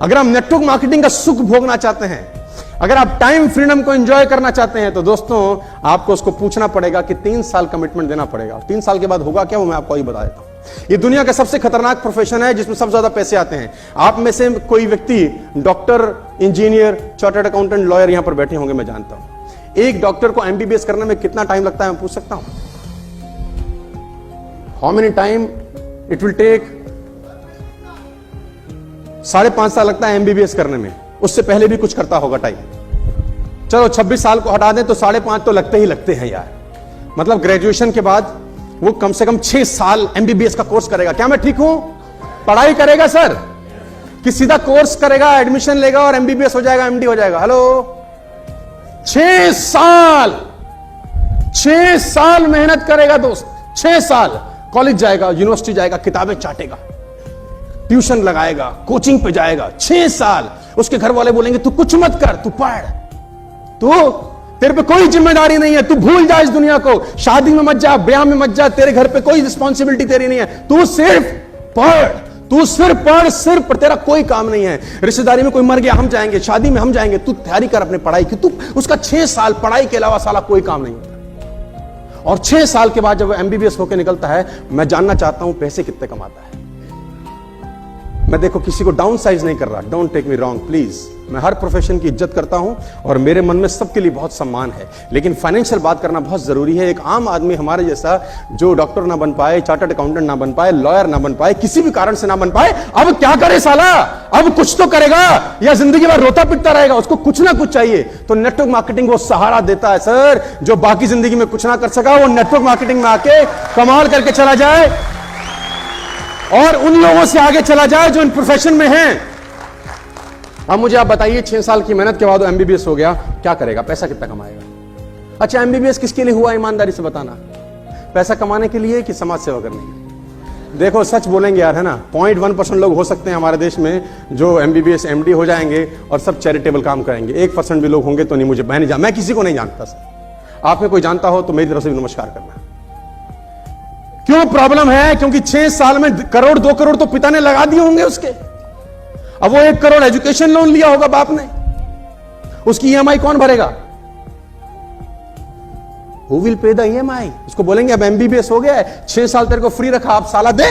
अगर आप network marketing का सुख भोगना चाहते हैं, अगर आप टाइम फ्रीडम को एंजॉय करना चाहते हैं, तो दोस्तों आपको उसको पूछना पड़ेगा कि 3 साल कमिटमेंट देना पड़ेगा। 3 साल के बाद होगा क्या, वो मैं आपको ही बता देता हूं। ये दुनिया का सबसे खतरनाक प्रोफेशन है जिसमें सबसे ज्यादा पैसे आते हैं। आप में से कोई व्यक्ति doctor, engineer, chartered accountant, lawyer यहां पर बैठे होंगे, मैं जानता हूं। एक डॉक्टर को एमबीबीएस करने में कितना टाइम लगता है, मैं पूछ सकता हूं? How many time it will take? 5.5 साल लगता है एमबीबीएस करने में। उससे पहले भी कुछ करता होगा टाइम। चलो 26 साल को हटा दें तो 5.5 तो लगते ही लगते हैं यार। मतलब ग्रेजुएशन के बाद वो कम से कम 6 साल एमबीबीएस का कोर्स करेगा। क्या मैं ठीक हूं? पढ़ाई करेगा सर कि सीधा कोर्स करेगा, एडमिशन लेगा और एमबीबीएस हो जाएगा, एमडी हो जाएगा? हेलो, 6 साल 6 साल मेहनत करेगा दोस्त। 6 साल कॉलेज जाएगा, यूनिवर्सिटी जाएगा, किताबें चाटेगा, ट्यूशन लगाएगा, कोचिंग पे जाएगा। 6 साल उसके घर वाले बोलेंगे तू कुछ मत कर, तू पढ़, तू तेरे पे कोई जिम्मेदारी नहीं है, तू भूल जा इस दुनिया को, शादी में मत जा, ब्याह में मत जा, तेरे घर पे कोई रिस्पॉन्सिबिलिटी तेरी नहीं है, तू सिर्फ पढ़, तू सिर्फ पढ़, सिर्फ पर तेरा कोई काम नहीं है। रिश्तेदारी में कोई मर गया, हम जाएंगे, शादी में हम जाएंगे, तू तैयारी कर अपने पढ़ाई की। तू उसका 6 साल पढ़ाई के अलावा साला कोई काम नहीं होता। और 6 साल के बाद जब वो एमबीबीएस होकर निकलता है, मैं जानना चाहता हूं पैसे कितने कमाता है। मैं देखो किसी को डाउन साइज नहीं कर रहा, don't take me wrong please. मैं हर प्रोफेशन की इज्जत करता हूं और मेरे मन में सबके लिए बहुत सम्मान है, लेकिन फाइनेंशियल बात करना बहुत जरूरी है। एक आम आदमी हमारे जैसा जो डॉक्टर ना बन पाए, चार्टर्ड अकाउंटेंट ना बन पाए, लॉयर ना बन पाए, किसी भी कारण से ना बन पाए, अब क्या करे साला? अब कुछ तो करेगा या जिंदगी भर रोता पिटता रहेगा? उसको कुछ ना कुछ चाहिए। तो नेटवर्क मार्केटिंग वो सहारा देता है सर। जो बाकी जिंदगी में कुछ ना कर सका, वो नेटवर्क मार्केटिंग में आके कमाल करके चला जाए और उन लोगों से आगे चला जाए जो इन प्रोफेशन में हैं। अब मुझे आप बताइए, 6 साल की मेहनत के बाद वो एमबीबीएस हो गया, क्या करेगा? पैसा कितना कमाएगा? अच्छा, एमबीबीएस किसके लिए हुआ, ईमानदारी से बताना? पैसा कमाने के लिए कि समाज सेवा करने के लिए? देखो सच बोलेंगे यार, है ना, 0.1% लोग हो सकते हैं हमारे देश में जो एमबीबीएस एमडी हो जाएंगे और सब चैरिटेबल काम करेंगे। 1% भी लोग होंगे तो नहीं, मुझे मैं किसी को नहीं जानता सर। आप में कोई जानता हो तो मेरी तरफ से भी नमस्कार करना। क्यों प्रॉब्लम है? क्योंकि 6 साल में करोड़ 2 करोड़ तो पिता ने लगा दिए होंगे उसके। अब वो 1 करोड़ एजुकेशन लोन लिया होगा बाप ने, उसकी ईएमआई कौन भरेगा? Who will pay the EMI? उसको बोलेंगे अब एमबीबीएस हो गया है, 6 साल तेरे को फ्री रखा, आप साला दे।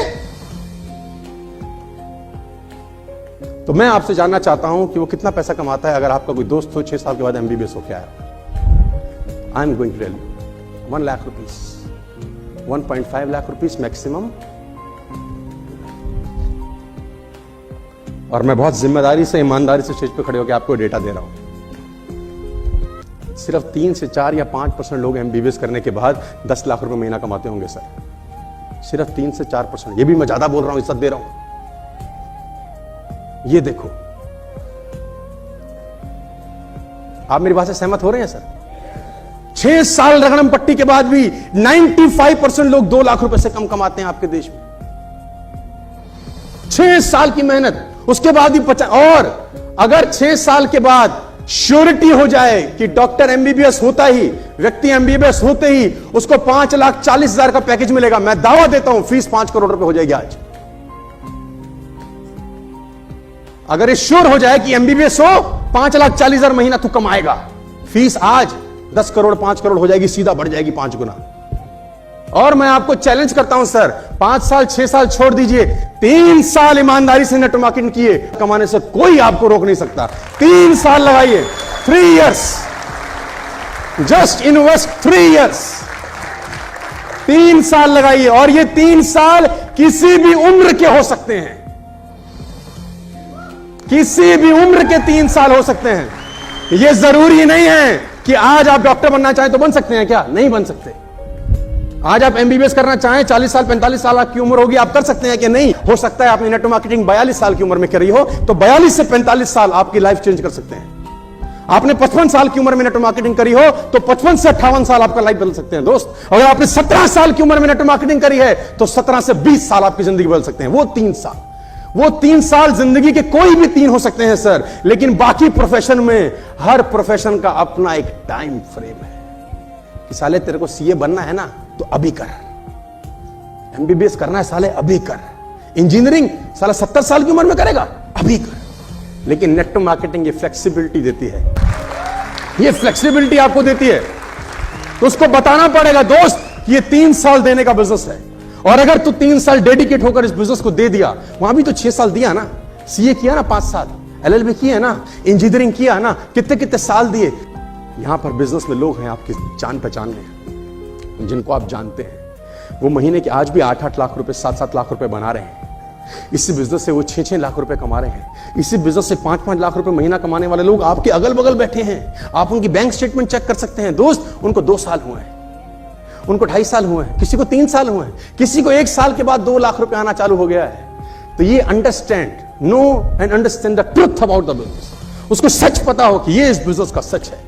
तो मैं आपसे जानना चाहता हूं कि वो कितना पैसा कमाता है। अगर आपका कोई दोस्त हो 6 साल के बाद एमबीबीएस हो, क्या है? I am going to tell you 1 lakh rupees, 1.5 lakh rupees maximum. और मैं बहुत जिम्मेदारी से, ईमानदारी से स्टेज पे खड़े होकर आपको डेटा दे रहा हूं। सिर्फ 3 से 4 या 5% लोग एमबीबीएस करने के बाद 10 लाख रुपए महीना कमाते होंगे सर। सिर्फ 3 से 4%। ये भी मैं ज्यादा बोल रहा हूं, इज्जत दे रहा हूं। ये देखो, आप मेरी बात से सहमत हो रहे हैं सर? 6 साल रगड़म पट्टी के बाद भी 95% लोग 2 लाख रुपए से कम कमाते हैं आपके देश में। 6 साल की मेहनत, उसके बाद भी 50। और अगर 6 साल के बाद श्योरिटी हो जाए कि डॉक्टर एमबीबीएस होता ही, व्यक्ति एमबीबीएस होते ही उसको 5,40,000 का पैकेज मिलेगा, मैं दावा देता हूं फीस 5 करोड़ रुपए हो जाएगी आज। अगर ये श्योर हो जाए कि एमबीबीएस हो, 5,40,000 महीना तू कमाएगा, फीस आज 10 करोड़ 5 करोड़ हो जाएगी, सीधा बढ़ जाएगी 5 गुना। और मैं आपको चैलेंज करता हूं सर, 5 साल 6 साल छोड़ दीजिए, 3 साल ईमानदारी से नेटवर्क मार्केटिंग किए, कमाने से कोई आपको रोक नहीं सकता। 3 साल लगाइए, 3 इयर्स, जस्ट इन्वेस्ट 3 इयर्स, 3 साल लगाइए। और ये 3 साल किसी भी उम्र के हो सकते हैं, किसी भी उम्र के 3 साल हो सकते हैं। ये जरूरी नहीं है कि आज आप डॉक्टर बनना चाहें तो बन सकते हैं, क्या नहीं बन सकते? आज आप एमबीबीएस करना चाहें, 40 साल 45 साल आपकी उम्र होगी, आप कर सकते हैं कि नहीं? हो सकता है आपने नेटवर्क मार्केटिंग 42 साल की उम्र में करी हो, तो 42 से 45 साल आपकी लाइफ चेंज कर सकते हैं। आपने 55 साल की उम्र में नेटवर्क मार्केटिंग करी हो तो 55 से 58 साल आपका लाइफ बदल सकते हैं दोस्त। अगर आपने 17 साल की उम्र में नेटवर्क मार्केटिंग करी है तो 17 से 20 साल आपकी जिंदगी बदल सकते हैं। वो 3 साल जिंदगी के कोई भी 3 हो सकते हैं सर, लेकिन बाकी प्रोफेशन में हर प्रोफेशन का अपना एक टाइम फ्रेम है कि साले तेरे को सीए बनना है ना तो अभी कर, एमबीबीएस करना है साले अभी कर, इंजीनियरिंग साला 70 साल की उम्र में करेगा अभी कर, लेकिन नेटवर्क मार्केटिंग ये फ्लेक्सिबिलिटी देती है, ये फ्लेक्सिबिलिटी आपको देती है। तो उसको बताना पड़ेगा दोस्त ये 3 साल देने का बिजनेस है, और अगर तू 3 साल डेडिकेट होकर इस बिजनेस को दे दिया, वहां भी तो 6 साल दिया ना, सीए किया ना 5 साल, एलएलबी किया ना, इंजीनियरिंग किया ना, कितने कितने साल दिए। यहां पर बिजनेस में लोग हैं आपके जान पहचान में, जिनको आप जानते हैं, वो महीने के आज भी 8-8 लाख रुपए 7-7 लाख रुपए बना रहे हैं। इसी बिजनेस से वो 6-6 लाख रुपए कमा रहे हैं। इसी बिजनेस से 5-5 लाख रुपए महीना कमाने वाले लोग आपके अगल बगल बैठे हैं। आप उनकी बैंक स्टेटमेंट चेक कर सकते हैं दोस्त, उनको 2 साल हुए हैं, उनको 2.5 साल हुए हैं, किसी को 3 साल हुए हैं, किसी को 1 साल के बाद 2 लाख रुपए आना चालू हो गया है। तो ये understand, no and understand the truth about the business, उसको सच पता हो कि ये इस बिजनेस का सच है।